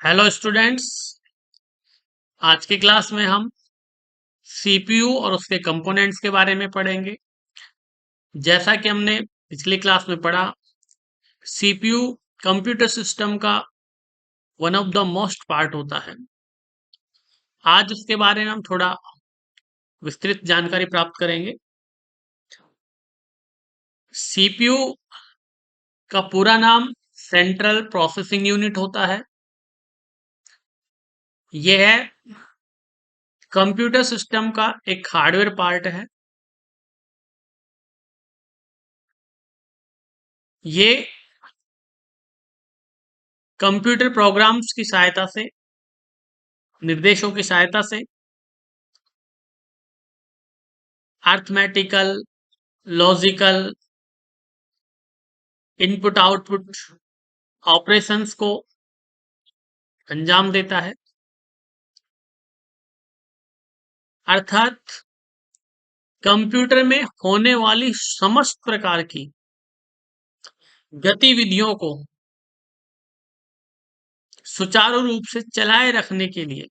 Hello students. आज की class में हम सीपीयू और उसके कंपोनेंट्स के बारे में पढ़ेंगे। जैसा कि हमने पिछली क्लास में पढ़ा, सीपीयू कंप्यूटर सिस्टम का one of the most part होता है। आज उसके बारे में हम थोड़ा विस्तृत जानकारी प्राप्त करेंगे। सीपीयू का पूरा नाम सेंट्रल प्रोसेसिंग यूनिट होता है। यह है कंप्यूटर सिस्टम का एक हार्डवेयर पार्ट है। ये कंप्यूटर प्रोग्राम्स की सहायता से, निर्देशों की सहायता से arithmetical, logical, input output operations को अंजाम देता है। अर्थात कंप्यूटर में होने वाली समस्त प्रकार की गतिविधियों को सुचारू रूप से चलाए रखने के लिए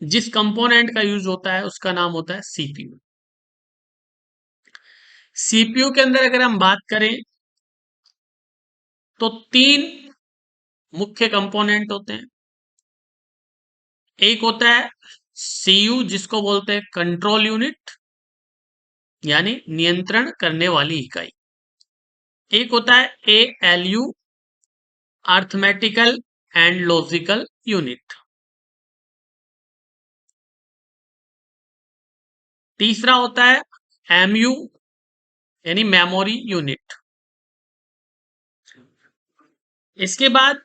जिस कंपोनेंट का यूज होता है उसका नाम होता है सीपीयू। सीपीयू के अंदर अगर हम बात करें तो तीन मुख्य कंपोनेंट होते हैं। एक होता है सीयू, जिसको बोलते हैं कंट्रोल यूनिट, यानी नियंत्रण करने वाली इकाई। एक होता है ALU, arithmetical and logical unit. तीसरा होता है एमयू, यानी मेमोरी यूनिट। इसके बाद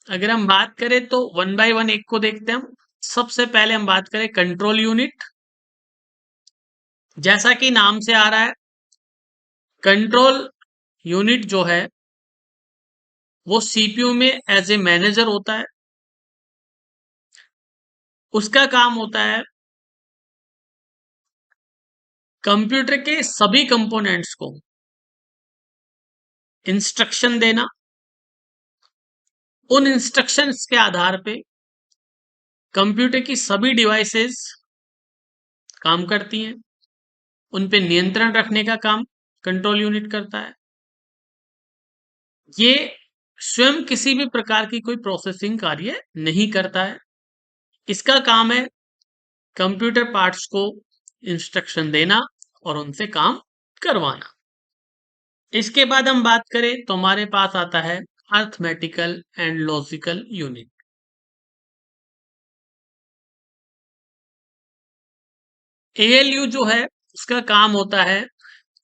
अगर हम बात करें तो वन बाय वन एक को देखते हैं हम। सबसे पहले हम बात करें कंट्रोल यूनिट। जैसा कि नाम से आ रहा है, कंट्रोल यूनिट जो है वो सीपीयू में एज ए मैनेजर होता है। उसका काम होता है कंप्यूटर के सभी कंपोनेंट्स को इंस्ट्रक्शन देना। उन इंस्ट्रक्शंस के आधार पे कंप्यूटर की सभी डिवाइसेस काम करती हैं। उन पे नियंत्रण रखने का काम कंट्रोल यूनिट करता है। ये स्वयं किसी भी प्रकार की कोई प्रोसेसिंग कार्य नहीं करता है। इसका काम है कंप्यूटर पार्ट्स को इंस्ट्रक्शन देना और उनसे काम करवाना। इसके बाद हम बात करें तो हमारे पास आता है arithmetical and logical unit. ALU जो है उसका काम होता है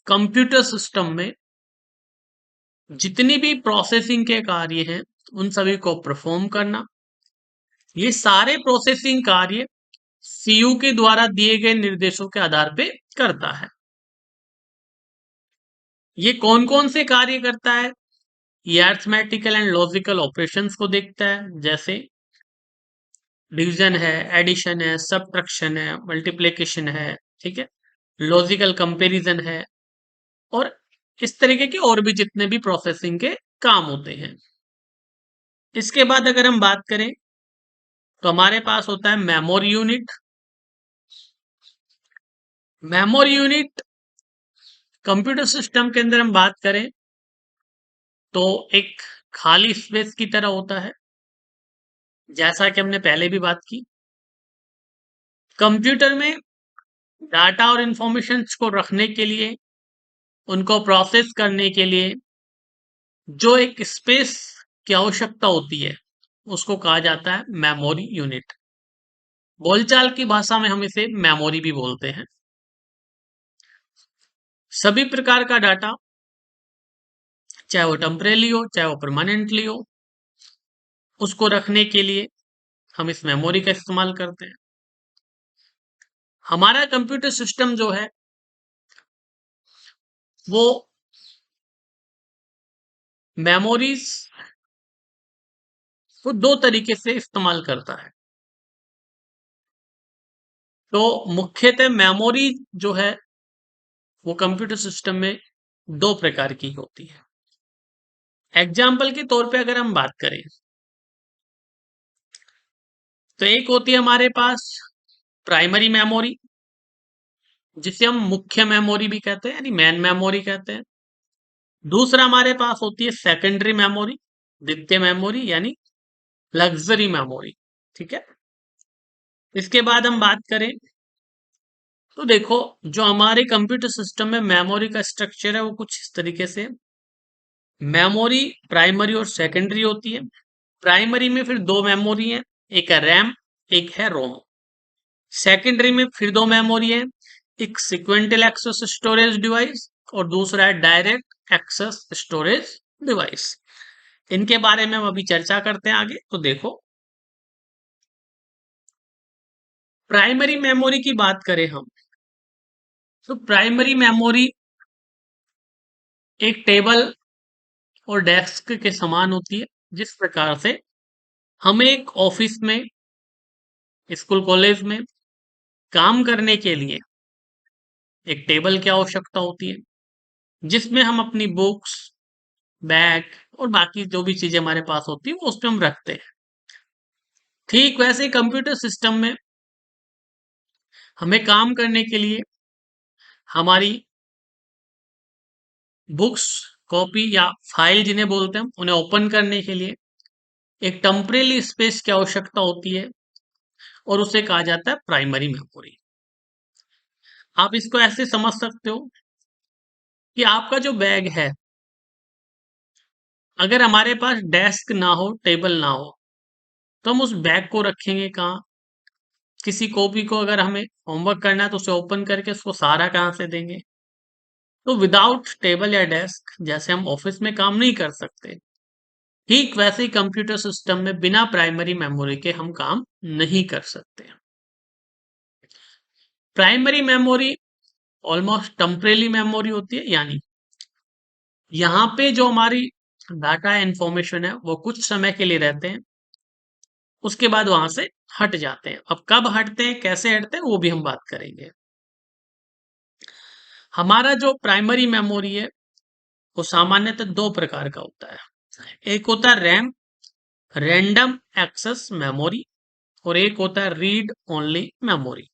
कंप्यूटर सिस्टम में जितनी भी प्रोसेसिंग के कार्य हैं उन सभी को परफॉर्म करना। ये सारे प्रोसेसिंग कार्य सीयू के द्वारा दिए गए निर्देशों के आधार पे करता है। ये कौन कौन से कार्य करता है? ये अर्थमेटिकल एंड लॉजिकल ऑपरेशंस को देखता है, जैसे डिवीजन है, एडिशन है, सब्ट्रैक्शन है, मल्टीप्लिकेशन है, ठीक है, लॉजिकल कंपैरिजन है, और इस तरीके के और भी जितने भी प्रोसेसिंग के काम होते हैं। इसके बाद अगर हम बात करें तो हमारे पास होता है memory unit. Memory unit computer system के अंदर हम बात करें तो एक खाली स्पेस की तरह होता है। जैसा कि हमने पहले भी बात की, कंप्यूटर में डाटा और इंफॉर्मेशन को रखने के लिए, उनको प्रोसेस करने के लिए जो एक स्पेस की आवश्यकता होती है उसको कहा जाता है मेमोरी यूनिट। बोलचाल की भाषा में हम इसे मेमोरी भी बोलते हैं। सभी प्रकार का डाटा, चाहे वो टेम्परेरी हो चाहे वो परमानेंटली हो, उसको रखने के लिए हम इस मेमोरी का इस्तेमाल करते हैं। हमारा कंप्यूटर सिस्टम जो है वो मेमोरीज को दो तरीके से इस्तेमाल करता है। तो मुख्यतः मेमोरी जो है वो कंप्यूटर सिस्टम में दो प्रकार की होती है। एग्जाम्पल के तौर पे अगर हम बात करें तो एक होती है हमारे पास प्राइमरी मेमोरी, जिसे हम मुख्य मेमोरी भी कहते हैं यानी मेन मेमोरी कहते हैं। दूसरा हमारे पास होती है सेकेंडरी मेमोरी, द्वितीय मेमोरी यानी लग्जरी मेमोरी। ठीक है। इसके बाद हम बात करें तो देखो, जो हमारे कंप्यूटर सिस्टम में मेमोरी का स्ट्रक्चर है वो कुछ इस तरीके से, मेमोरी प्राइमरी और सेकेंडरी होती है। प्राइमरी में फिर दो मेमोरी है, एक है रैम, एक है रोम। सेकेंडरी में फिर दो मेमोरी है, एक सिक्वेंटल एक्सेस स्टोरेज डिवाइस और दूसरा है डायरेक्ट एक्सेस स्टोरेज डिवाइस। इनके बारे में हम अभी चर्चा करते हैं आगे। तो देखो, प्राइमरी मेमोरी की बात करें हम, तो प्राइमरी मेमोरी एक टेबल और डेस्क के समान होती है। जिस प्रकार से हमें एक ऑफिस में, स्कूल कॉलेज में काम करने के लिए एक टेबल की आवश्यकता होती है, जिसमें हम अपनी बुक्स, बैग और बाकी जो भी चीजें हमारे पास होती है वो उसमें हम रखते हैं। ठीक वैसे ही कंप्यूटर सिस्टम में हमें काम करने के लिए हमारी बुक्स, कॉपी या फाइल जिन्हें बोलते हैं, उन्हें ओपन करने के लिए एक टेम्परेरी स्पेस की आवश्यकता होती है और उसे कहा जाता है प्राइमरी मेमोरी। आप इसको ऐसे समझ सकते हो कि आपका जो बैग है, अगर हमारे पास डेस्क ना हो, टेबल ना हो, तो हम उस बैग को रखेंगे कहाँ? किसी कॉपी को अगर हमें होमवर्क करना है तो उसे ओपन करके उसको सहारा कहाँ से देंगे? तो विदाउट टेबल या डेस्क जैसे हम ऑफिस में काम नहीं कर सकते, ठीक वैसे ही कंप्यूटर सिस्टम में बिना प्राइमरी मेमोरी के हम काम नहीं कर सकते। Primary memory almost temporary memory होती है, यानी यहाँ पे जो हमारी डाटा इंफॉर्मेशन है वो कुछ समय के लिए रहते हैं, उसके बाद वहां से हट जाते हैं। अब कब हटते हैं, कैसे हटते हैं, वो भी हम बात करेंगे। हमारा जो प्राइमरी मेमोरी है वो सामान्यतः दो प्रकार का होता है। एक होता है रैम, रैंडम एक्सेस मेमोरी, और एक होता है read only memory.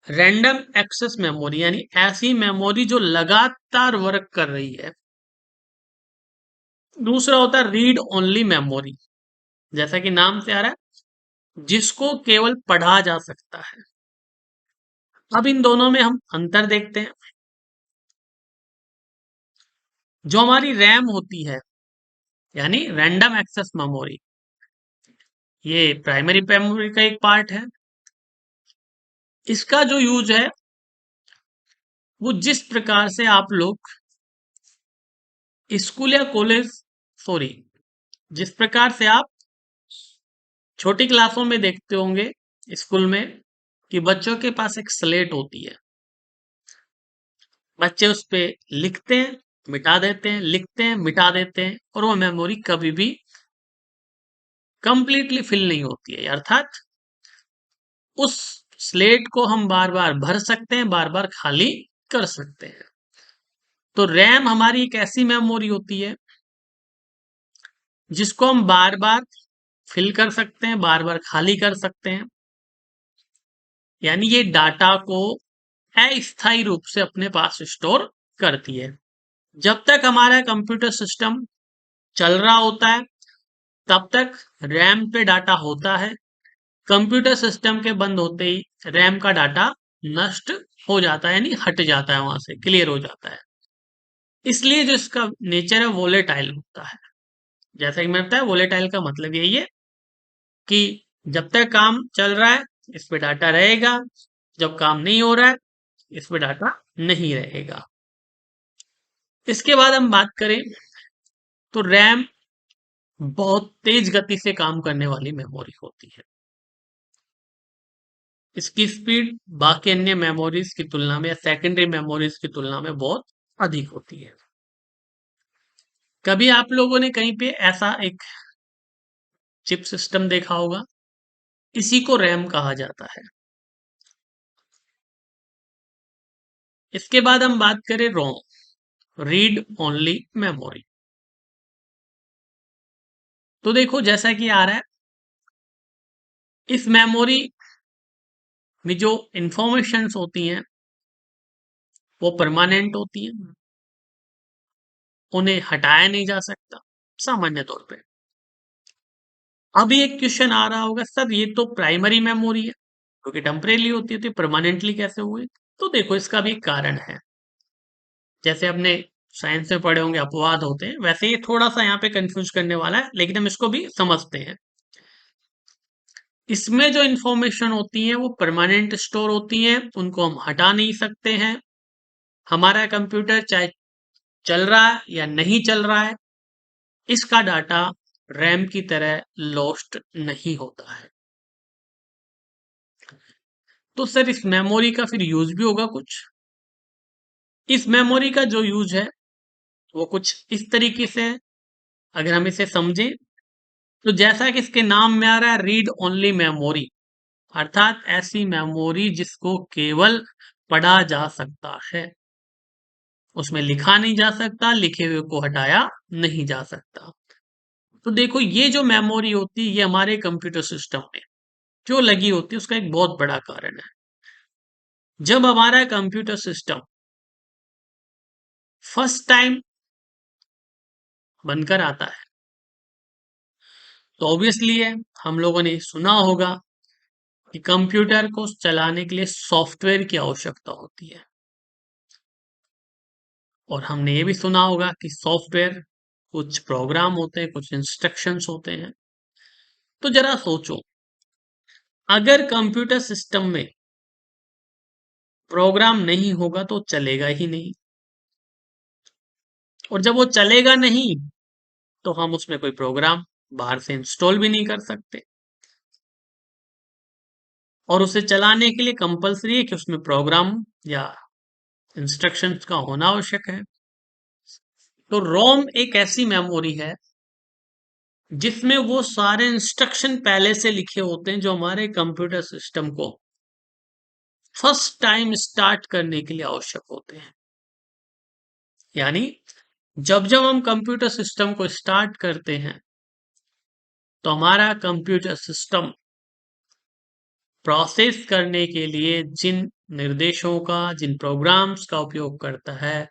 Random access memory यानी ऐसी मेमोरी जो लगातार वर्क कर रही है। दूसरा होता है रीड ओनली मेमोरी, जैसा कि नाम से आ रहा है, जिसको केवल पढ़ा जा सकता है। अब इन दोनों में हम अंतर देखते हैं। जो हमारी रैम होती है यानी रैंडम एक्सेस मेमोरी, ये प्राइमरी मेमोरी का एक पार्ट है। इसका जो यूज है वो जिस प्रकार से आप लोग स्कूल या कॉलेज, सॉरी, जिस प्रकार से आप छोटी क्लासों में देखते होंगे स्कूल में कि बच्चों के पास एक स्लेट होती है, बच्चे उस पे लिखते हैं, मिटा देते हैं, लिखते हैं, मिटा देते हैं, और वो मेमोरी कभी भी कंप्लीटली फिल नहीं होती है। अर्थात उस स्लेट को हम बार बार भर सकते हैं, बार बार खाली कर सकते हैं। तो रैम हमारी एक ऐसी मेमोरी होती है जिसको हम बार बार फिल कर सकते हैं, बार बार खाली कर सकते हैं। यानी ये डाटा को अस्थायी रूप से अपने पास स्टोर करती है। जब तक हमारा कंप्यूटर सिस्टम चल रहा होता है तब तक रैम पे डाटा होता है। कंप्यूटर सिस्टम के बंद होते ही रैम का डाटा नष्ट हो जाता है, यानी हट जाता है, वहां से क्लियर हो जाता है। इसलिए जो इसका नेचर है वोलेटाइल होता है। जैसा कि मैंने बताया, वोलेटाइल का मतलब यही है कि जब तक काम चल रहा है इस पे डाटा रहेगा, जब काम नहीं हो रहा है इस पे डाटा नहीं रहेगा। इसके बाद हम बात करें तो रैम बहुत तेज गति से काम करने वाली मेमोरी होती है। इसकी स्पीड बाकी अन्य मेमोरीज की तुलना में या सेकेंडरी मेमोरीज की तुलना में बहुत अधिक होती है। कभी आप लोगों ने कहीं पे ऐसा एक चिप सिस्टम देखा होगा, इसी को रैम कहा जाता है। इसके बाद हम बात करें रोम, रीड ओनली मेमोरी। तो देखो जैसा कि आ रहा है, इस मेमोरी में जो इंफॉर्मेशंस होती हैं वो परमानेंट होती हैं, उन्हें हटाया नहीं जा सकता सामान्य तौर पे। अभी एक क्वेश्चन आ रहा होगा, सर ये तो प्राइमरी मेमोरी है, क्योंकि टेम्परेरी होती है, तो परमानेंटली कैसे हुई? तो देखो इसका भी एक कारण है। जैसे अपने साइंस में पढ़े होंगे अपवाद होते हैं, वैसे ये थोड़ा सा यहाँ पे कंफ्यूज करने वाला है, लेकिन हम इसको भी समझते हैं। इसमें जो इंफॉर्मेशन होती है वो परमानेंट स्टोर होती है, उनको हम हटा नहीं सकते हैं। हमारा कंप्यूटर चाहे चल रहा है या नहीं चल रहा है, इसका डाटा रैम की तरह लॉस्ट नहीं होता है। तो सर इस मेमोरी का फिर यूज भी होगा कुछ। इस मेमोरी का जो यूज है वो कुछ इस तरीके से है। अगर हम इसे समझें तो जैसा कि इसके नाम में आ रहा है, रीड ओनली मेमोरी, अर्थात ऐसी मेमोरी जिसको केवल पढ़ा जा सकता है, उसमें लिखा नहीं जा सकता, लिखे हुए को हटाया नहीं जा सकता। तो देखो ये जो मेमोरी होती है ये हमारे कंप्यूटर सिस्टम में जो लगी होती है उसका एक बहुत बड़ा कारण है। जब हमारा कंप्यूटर सिस्टम फर्स्ट टाइम बनकर आता है तो ऑब्वियसली है, हम लोगों ने सुना होगा कि कंप्यूटर को चलाने के लिए सॉफ्टवेयर की आवश्यकता होती है, और हमने ये भी सुना होगा कि सॉफ्टवेयर कुछ प्रोग्राम होते हैं, कुछ इंस्ट्रक्शंस होते हैं। तो जरा सोचो, अगर कंप्यूटर सिस्टम में प्रोग्राम नहीं होगा तो चलेगा ही नहीं, और जब वो चलेगा नहीं तो हम उसमें कोई प्रोग्राम बाहर से इंस्टॉल भी नहीं कर सकते, और उसे चलाने के लिए कंपलसरी है कि उसमें प्रोग्राम या इंस्ट्रक्शंस का होना आवश्यक है। तो रोम एक ऐसी मेमोरी है जिसमें वो सारे इंस्ट्रक्शन पहले से लिखे होते हैं जो हमारे कंप्यूटर सिस्टम को फर्स्ट टाइम स्टार्ट करने के लिए आवश्यक होते हैं। यानी जब जब हम कंप्यूटर सिस्टम को स्टार्ट करते हैं तो हमारा कंप्यूटर सिस्टम प्रोसेस करने के लिए जिन निर्देशों का, जिन प्रोग्राम्स का उपयोग करता है,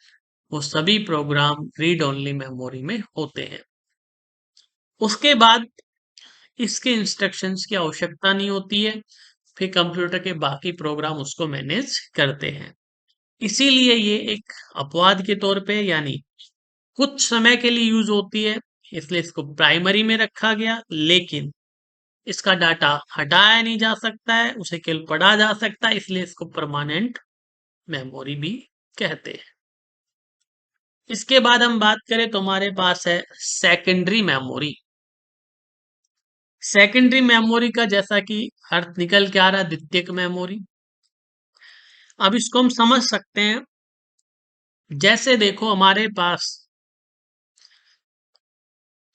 वो सभी प्रोग्राम रीड ओनली मेमोरी में होते हैं। उसके बाद इसके इंस्ट्रक्शंस की आवश्यकता नहीं होती है, फिर कंप्यूटर के बाकी प्रोग्राम उसको मैनेज करते हैं। इसीलिए ये एक अपवाद के तौर पे, यानी कुछ समय के लिए यूज होती है, इसलिए इसको प्राइमरी में रखा गया, लेकिन इसका डाटा हटाया नहीं जा सकता है, उसे केवल पढ़ा जा सकता है, इसलिए इसको परमानेंट मेमोरी भी कहते हैं। इसके बाद हम बात करें तो हमारे पास है सेकेंडरी मेमोरी। सेकेंडरी मेमोरी का जैसा कि अर्थ निकल के आ रहा है द्वितीयक मेमोरी। अब इसको हम समझ सकते हैं, जैसे देखो हमारे पास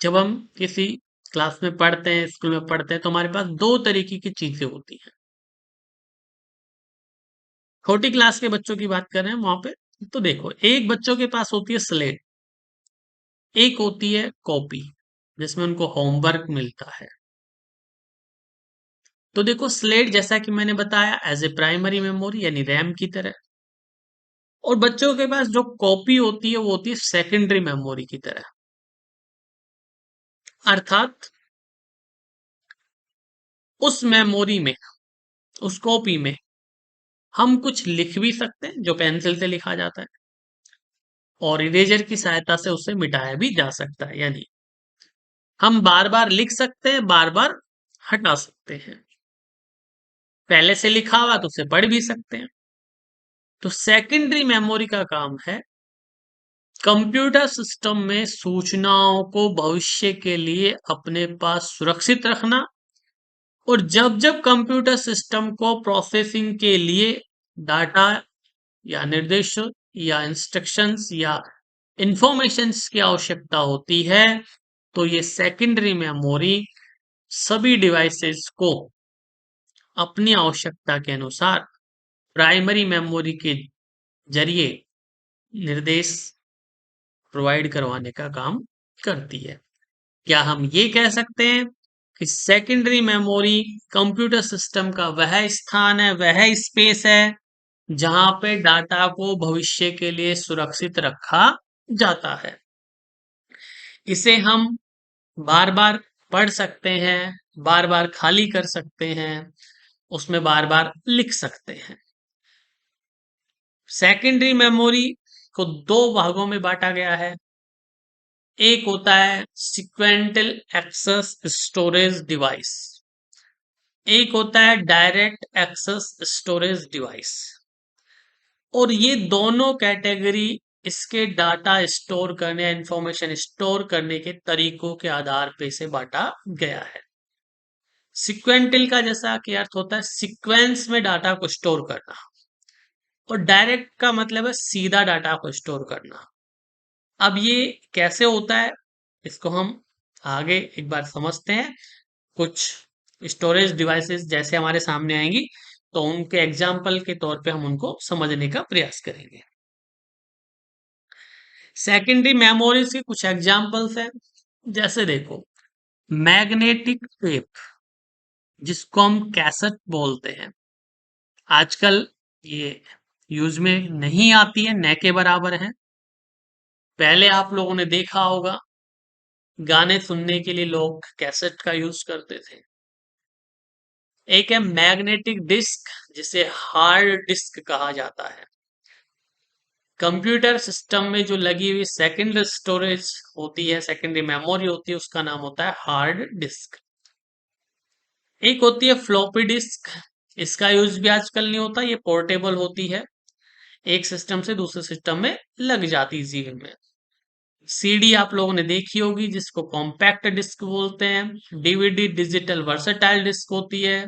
जब हम किसी क्लास में पढ़ते हैं, स्कूल में पढ़ते हैं, तो हमारे पास दो तरीके की चीजें होती हैं। छोटी क्लास के बच्चों की बात कर रहे हैं वहां पे। तो देखो एक बच्चों के पास होती है स्लेट, एक होती है कॉपी जिसमें उनको होमवर्क मिलता है। तो देखो स्लेट जैसा कि मैंने बताया एज ए प्राइमरी मेमोरी यानी रैम की तरह, और बच्चों के पास जो कॉपी होती है वो होती है सेकेंडरी मेमोरी की तरह। अर्थात उस मेमोरी में, उस कॉपी में हम कुछ लिख भी सकते हैं जो पेंसिल से लिखा जाता है, और इरेजर की सहायता से उसे मिटाया भी जा सकता है। यानी हम बार बार लिख सकते हैं, बार बार हटा सकते हैं, पहले से लिखा हुआ तो उसे पढ़ भी सकते हैं। तो सेकेंडरी मेमोरी का काम है कंप्यूटर सिस्टम में सूचनाओं को भविष्य के लिए अपने पास सुरक्षित रखना, और जब जब कंप्यूटर सिस्टम को प्रोसेसिंग के लिए डाटा या निर्देश या इंस्ट्रक्शंस या इंफॉर्मेशंस की आवश्यकता होती है, तो ये सेकेंडरी मेमोरी सभी डिवाइसेस को अपनी आवश्यकता के अनुसार प्राइमरी मेमोरी के जरिए निर्देश प्रोवाइड करवाने का काम करती है। क्या हम ये कह सकते हैं कि सेकेंडरी मेमोरी कंप्यूटर सिस्टम का वह स्थान है, वह स्पेस है जहां पे डाटा को भविष्य के लिए सुरक्षित रखा जाता है। इसे हम बार बार पढ़ सकते हैं, बार बार खाली कर सकते हैं, उसमें बार बार लिख सकते हैं। सेकेंडरी मेमोरी को दो भागों में बांटा गया है। एक होता है सिक्वेंटल एक्सेस स्टोरेज डिवाइस, एक होता है डायरेक्ट एक्सेस स्टोरेज डिवाइस। और ये दोनों कैटेगरी इसके डाटा स्टोर करने या इंफॉर्मेशन स्टोर करने के तरीकों के आधार पे इसे बांटा गया है। सिक्वेंटल का जैसा कि अर्थ होता है सीक्वेंस में डाटा को स्टोर करना, और डायरेक्ट का मतलब है सीधा डाटा को स्टोर करना। अब ये कैसे होता है इसको हम आगे एक बार समझते हैं। कुछ स्टोरेज डिवाइसेस जैसे हमारे सामने आएंगी तो उनके एग्जाम्पल के तौर पे हम उनको समझने का प्रयास करेंगे। सेकेंडरी मेमोरीज के कुछ एग्जाम्पल्स हैं, जैसे देखो मैग्नेटिक टेप, जिसको हम कैसेट बोलते हैं। आजकल ये यूज में नहीं आती है, न के बराबर है। पहले आप लोगों ने देखा होगा गाने सुनने के लिए लोग कैसेट का यूज करते थे। एक है मैग्नेटिक डिस्क, जिसे हार्ड डिस्क कहा जाता है। कंप्यूटर सिस्टम में जो लगी हुई सेकेंडरी स्टोरेज होती है, सेकेंडरी मेमोरी होती है, उसका नाम होता है हार्ड डिस्क। एक होती है फ्लॉपी डिस्क, इसका यूज भी आजकल नहीं होता, ये पोर्टेबल होती है, एक सिस्टम से दूसरे सिस्टम में लग जाती इजी वे में। सीडी आप लोगों ने देखी होगी, जिसको कॉम्पैक्ट डिस्क बोलते हैं। डीवीडी डिजिटल वर्सेटाइल डिस्क होती है।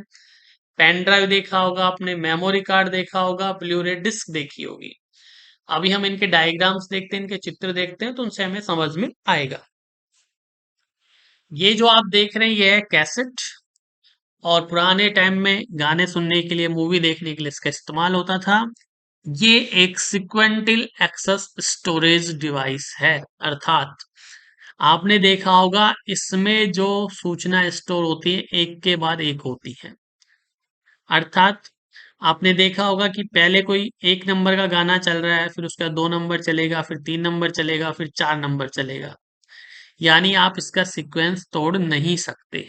पेन ड्राइव देखा होगा आपने, मेमोरी कार्ड देखा होगा, ब्लूरे डिस्क देखी होगी। अभी हम इनके डायग्राम्स देखते हैं, इनके चित्र देखते हैं, तो उनसे हमें समझ में आएगा। ये जो आप देख रहे हैं ये है कैसेट, और पुराने टाइम में गाने सुनने के लिए, मूवी देखने के लिए इसका इस्तेमाल होता था। ये एक सिक्वेंटल एक्सेस स्टोरेज डिवाइस है, अर्थात आपने देखा होगा इसमें जो सूचना स्टोर होती है एक के बाद एक होती है। अर्थात आपने देखा होगा कि पहले कोई एक नंबर का गाना चल रहा है, फिर उसका 2 नंबर चलेगा, फिर 3 नंबर चलेगा, फिर 4 नंबर चलेगा। यानी आप इसका सीक्वेंस तोड़ नहीं सकते।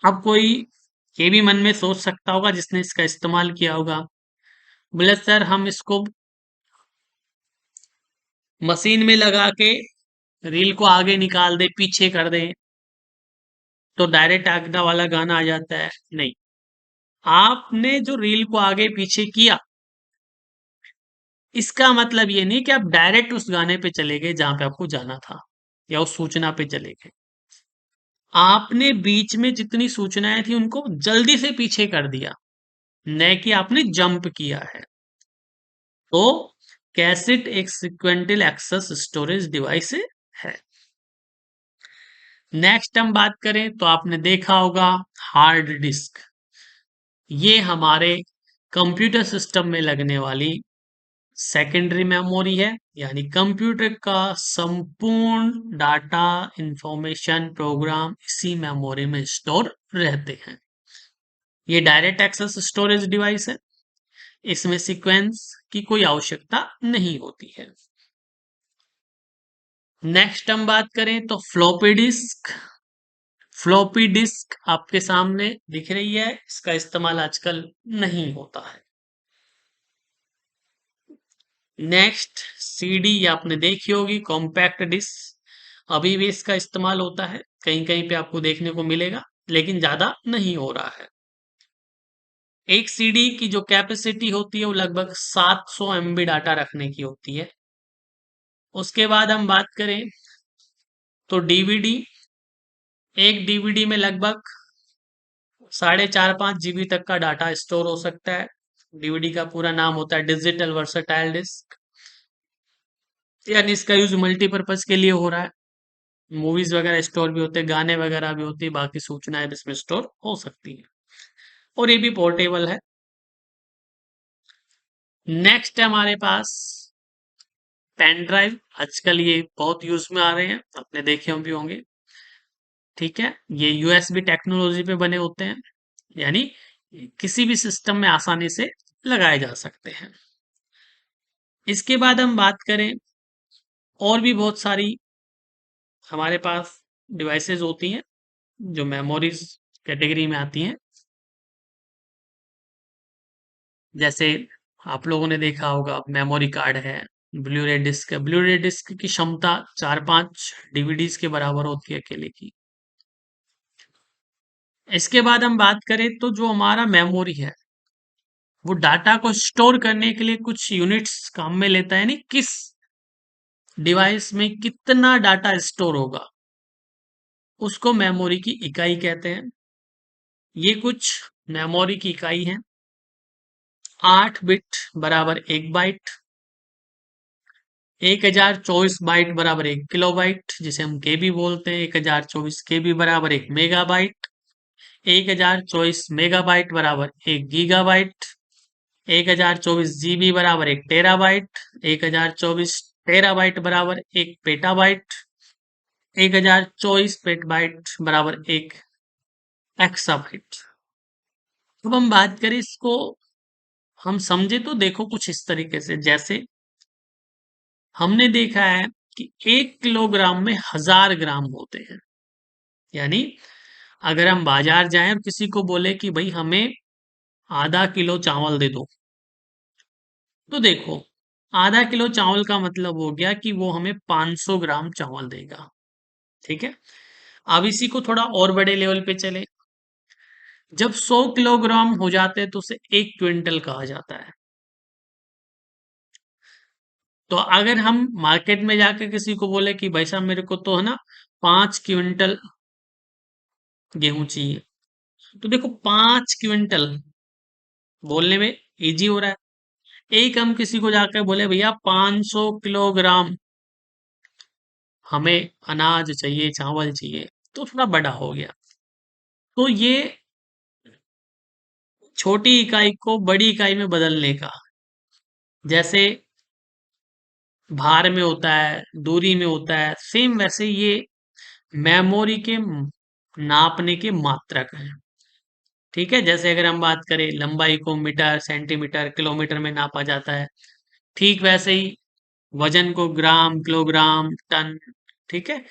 अब कोई ये भी मन में सोच सकता होगा जिसने इसका इस्तेमाल किया होगा, बोले सर हम इसको मशीन में लगा के रील को आगे निकाल दे, पीछे कर दे, तो डायरेक्ट आगना वाला गाना आ जाता है। नहीं, आपने जो रील को आगे पीछे किया, इसका मतलब ये नहीं कि आप डायरेक्ट उस गाने पे चले गए जहां पे आपको जाना था, या उस सूचना पे चले गए। आपने बीच में जितनी सूचनाएं थी उनको जल्दी से पीछे कर दिया, न कि आपने जंप किया है। तो कैसेट एक सिक्वेंटल एक्सेस स्टोरेज डिवाइस है। नेक्स्ट हम बात करें तो आपने देखा होगा हार्ड डिस्क। ये हमारे कंप्यूटर सिस्टम में लगने वाली सेकेंडरी मेमोरी है, यानी कंप्यूटर का संपूर्ण डाटा, इंफॉर्मेशन, प्रोग्राम इसी मेमोरी में स्टोर रहते हैं। ये डायरेक्ट एक्सेस स्टोरेज डिवाइस है, इसमें सीक्वेंस की कोई आवश्यकता नहीं होती है। नेक्स्ट हम बात करें तो फ्लॉपी डिस्क। फ्लॉपी डिस्क आपके सामने दिख रही है, इसका इस्तेमाल आजकल नहीं होता है। नेक्स्ट सीडी, आपने देखी होगी कॉम्पैक्ट डिस्क, अभी भी इसका इस्तेमाल होता है, कहीं कहीं पे आपको देखने को मिलेगा, लेकिन ज्यादा नहीं हो रहा है। एक सीडी की जो कैपेसिटी होती है वो लगभग 700 MB डाटा रखने की होती है। उसके बाद हम बात करें तो डीवीडी, एक डीवीडी में लगभग 4.5-5 GB तक का डाटा स्टोर हो सकता है। डीवीडी का पूरा नाम होता है डिजिटल वर्सटाइल डिस्क, यानी इसका यूज मल्टीपर्पज के लिए हो रहा है। मूवीज वगैरह स्टोर भी होते हैं, गाने वगैरह भी होती है, बाकी सूचनाएं भी इसमें स्टोर हो सकती है, और ये भी पोर्टेबल है। नेक्स्ट है हमारे पास पेन ड्राइव। आजकल ये बहुत यूज में आ रहे हैं, आपने देखे भी होंगे। ठीक है, ये यूएसबी टेक्नोलॉजी पे बने होते हैं, यानी किसी भी सिस्टम में आसानी से लगाए जा सकते हैं। इसके बाद हम बात करें, और भी बहुत सारी हमारे पास डिवाइसेस होती हैं जो मेमोरीज कैटेगरी में आती हैं। जैसे आप लोगों ने देखा होगा मेमोरी कार्ड है, ब्लूरे डिस्क है। ब्लूरे डिस्क की क्षमता 4-5 डीवीडीज के बराबर होती है अकेले की। इसके बाद हम बात करें तो जो हमारा मेमोरी है वो डाटा को स्टोर करने के लिए कुछ यूनिट्स काम में लेता है, नहीं किस डिवाइस में कितना डाटा स्टोर होगा उसको मेमोरी की इकाई कहते हैं। ये कुछ मेमोरी की इकाई है। 8 बिट बराबर 1 बाइट, 1024 बाइट बराबर 1 किलोबाइट जिसे हम केबी बोलते हैं, 1024 केबी बराबर 1 मेगाबाइट, 1024 मेगाबाइट बराबर 1 गीगाबाइट, 1024 जीबी बराबर 1 टेराबाइट, 1024 टेराबाइट बराबर 1 पेटाबाइट, 1024 पेटाबाइट बराबर 1 एक्साबाइट। अब हम बात करें इसको, हम समझे तो देखो कुछ इस तरीके से, जैसे हमने देखा है कि 1 किलोग्राम में 1000 ग्राम होते हैं। यानी अगर हम बाजार जाएं और किसी को बोले कि भाई हमें आधा किलो चावल दे दो, तो देखो आधा किलो चावल का मतलब हो गया कि वो हमें 500 ग्राम चावल देगा। ठीक है, अब इसी को थोड़ा और बड़े लेवल पे चले, जब 100 किलोग्राम हो जाते हैं तो उसे 1 क्विंटल कहा जाता है। तो अगर हम मार्केट में जाके किसी को बोले कि भाई साहब मेरे को तो है ना 5 क्विंटल गेहूं चाहिए, तो देखो 5 क्विंटल बोलने में इजी हो रहा है। एक हम किसी को जाकर बोले भैया 500 किलोग्राम हमें अनाज चाहिए, चावल चाहिए, तो थोड़ा बड़ा हो गया। तो ये छोटी इकाई को बड़ी इकाई में बदलने का, जैसे भार में होता है, दूरी में होता है, सेम वैसे ये मेमोरी के नापने के मात्रक हैं। ठीक है, जैसे अगर हम बात करें लंबाई को मीटर, सेंटीमीटर, किलोमीटर में नापा जाता है, ठीक वैसे ही वजन को ग्राम, किलोग्राम, टन, ठीक है,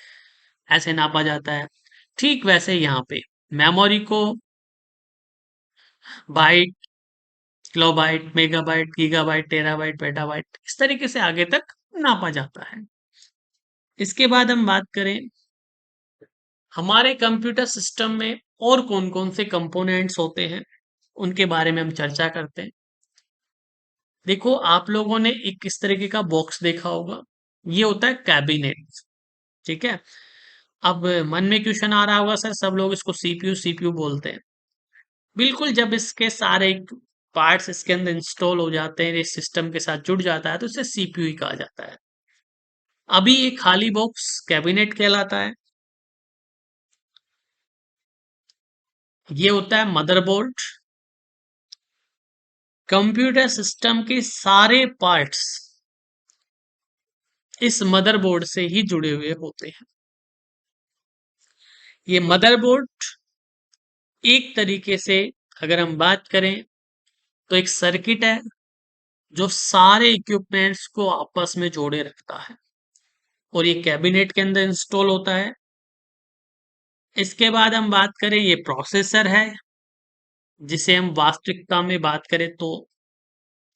ऐसे नापा जाता है। ठीक वैसे यहाँ पे मेमोरी को byte, kilobyte, megabyte, gigabyte, terabyte, petabyte, इस तरीके से आगे तक नापा जाता है। इसके बाद हम बात करें हमारे कंप्यूटर सिस्टम में और कौन-कौन से कंपोनेंट्स होते हैं, उनके बारे में हम चर्चा करते हैं। देखो आप लोगों ने एक इस तरीके का बॉक्स देखा होगा, ये होता है कैबिनेट। ठीक है, अब मन में क्वेश्चन आ रहा होगा सर सब लोग इसको सीपीयू सीपीयू बोलते हैं। बिल्कुल, जब इसके सारे पार्ट्स इसके अंदर इंस्टॉल हो जाते हैं, इस सिस्टम के साथ जुड़ जाता है तो इसे सीपीयू ही कहा जाता है। अभी ये खाली बॉक्स कैबिनेट कहलाता है। ये होता है मदरबोर्ड। कंप्यूटर सिस्टम के सारे पार्ट्स इस मदरबोर्ड से ही जुड़े हुए होते हैं। ये मदरबोर्ड एक तरीके से अगर हम बात करें तो एक सर्किट है जो सारे इक्विपमेंट्स को आपस में जोड़े रखता है, और ये कैबिनेट के अंदर इंस्टॉल होता है। इसके बाद हम बात करें, ये प्रोसेसर है जिसे हम वास्तविकता में बात करें तो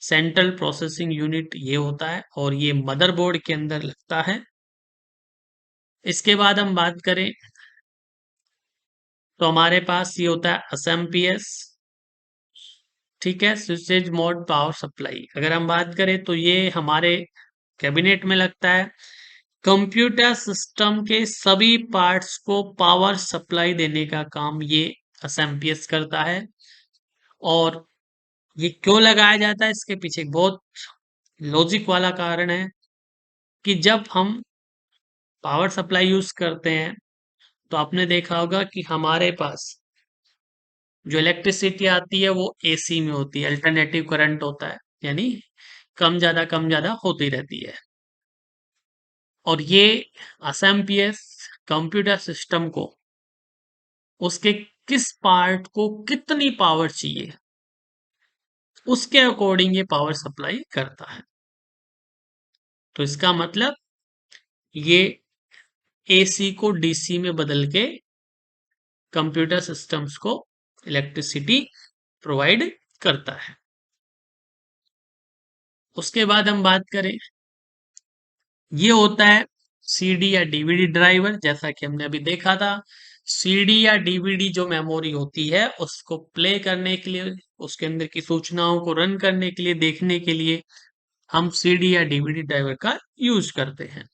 सेंट्रल प्रोसेसिंग यूनिट ये होता है, और ये मदरबोर्ड के अंदर लगता है। इसके बाद हम बात करें तो हमारे पास ये होता है एसएमपीएस। ठीक है, स्विचेज मोड पावर सप्लाई। अगर हम बात करें तो ये हमारे कैबिनेट में लगता है। कंप्यूटर सिस्टम के सभी पार्ट्स को पावर सप्लाई देने का काम ये एसएमपीएस करता है। और ये क्यों लगाया जाता है, इसके पीछे एक बहुत लॉजिक वाला कारण है कि जब हम पावर सप्लाई यूज करते हैं तो आपने देखा होगा कि हमारे पास जो इलेक्ट्रिसिटी आती है वो एसी में होती है, अल्टरनेटिव करंट होता है, यानी कम ज्यादा होती रहती है। और ये एसएमपीएस कंप्यूटर सिस्टम को उसके किस पार्ट को कितनी पावर चाहिए, उसके अकॉर्डिंग ये पावर सप्लाई करता है। तो इसका मतलब ये एसी को डीसी में बदल के कंप्यूटर सिस्टम्स को इलेक्ट्रिसिटी प्रोवाइड करता है। उसके बाद हम बात करें, ये होता है सीडी या डीवीडी ड्राइवर। जैसा कि हमने अभी देखा था, सीडी या डीवीडी जो मेमोरी होती है उसको प्ले करने के लिए, उसके अंदर की सूचनाओं को रन करने के लिए, देखने के लिए हम सीडी या डीवीडी ड्राइवर का यूज करते हैं।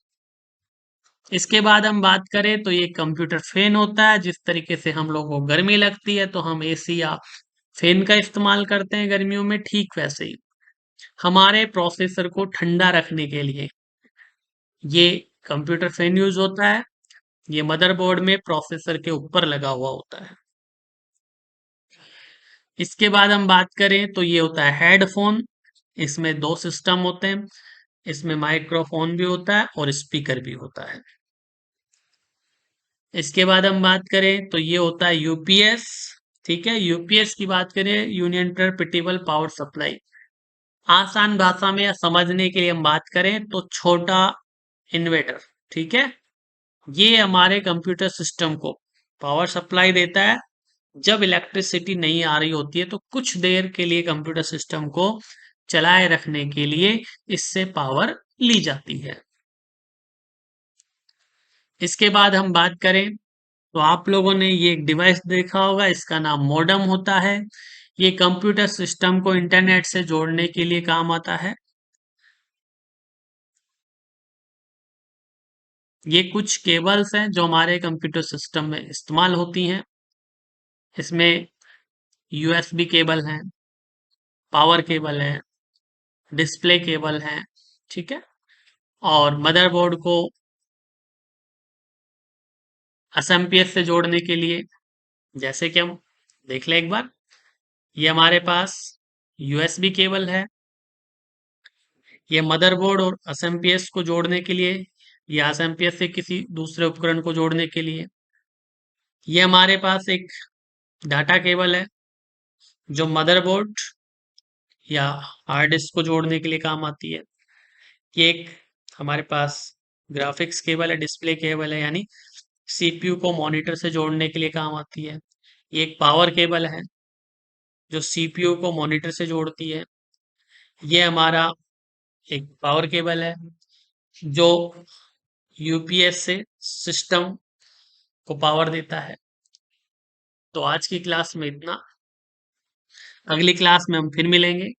इसके बाद हम बात करें तो ये कंप्यूटर फैन होता है। जिस तरीके से हम लोगों को गर्मी लगती है तो हम एसी या फैन का इस्तेमाल करते हैं गर्मियों में, ठीक वैसे ही हमारे प्रोसेसर को ठंडा रखने के लिए ये कंप्यूटर फैन यूज होता है। ये मदरबोर्ड में प्रोसेसर के ऊपर लगा हुआ होता है। इसके बाद हम बात करें तो ये होता है हेडफोन। इसमें दो सिस्टम होते हैं, इसमें माइक्रोफोन भी होता है और स्पीकर भी होता है। इसके बाद हम बात करें तो ये होता है यूपीएस। ठीक है, यूपीएस की बात करें, यूनियन इंटरप्रेटेबल पावर सप्लाई। आसान भाषा में या समझने के लिए हम बात करें तो छोटा इन्वर्टर। ठीक है, ये हमारे कंप्यूटर सिस्टम को पावर सप्लाई देता है। जब इलेक्ट्रिसिटी नहीं आ रही होती है तो कुछ देर के लिए कंप्यूटर सिस्टम को चलाए रखने के लिए इससे पावर ली जाती है। इसके बाद हम बात करें तो आप लोगों ने ये एक डिवाइस देखा होगा, इसका नाम मॉडेम होता है। ये कंप्यूटर सिस्टम को इंटरनेट से जोड़ने के लिए काम आता है। ये कुछ केबल्स हैं जो हमारे कंप्यूटर सिस्टम में इस्तेमाल होती हैं। इसमें यूएसबी केबल है, पावर केबल है, डिस्प्ले केबल है। ठीक है, और मदरबोर्ड को एसएमपीएस से जोड़ने के लिए, जैसे कि हम देख लें एक बार, ये हमारे पास यूएसबी केबल है। ये मदरबोर्ड और एसएमपीएस को जोड़ने के लिए, या एसएमपीएस से किसी दूसरे उपकरण को जोड़ने के लिए। ये हमारे पास एक डाटा केबल है जो मदरबोर्ड या हार्ड डिस्क को जोड़ने के लिए काम आती है। ये एक हमारे पास ग्राफिक्स केबल है, डिस्प्ले केबल है, यानी सीपीयू को मॉनिटर से जोड़ने के लिए काम आती है। ये एक पावर केबल है जो सीपीयू को मॉनिटर से जोड़ती है। ये हमारा एक पावर केबल है जो यूपीएस से सिस्टम को पावर देता है। तो आज की क्लास में इतना, अगली क्लास में हम फिर मिलेंगे।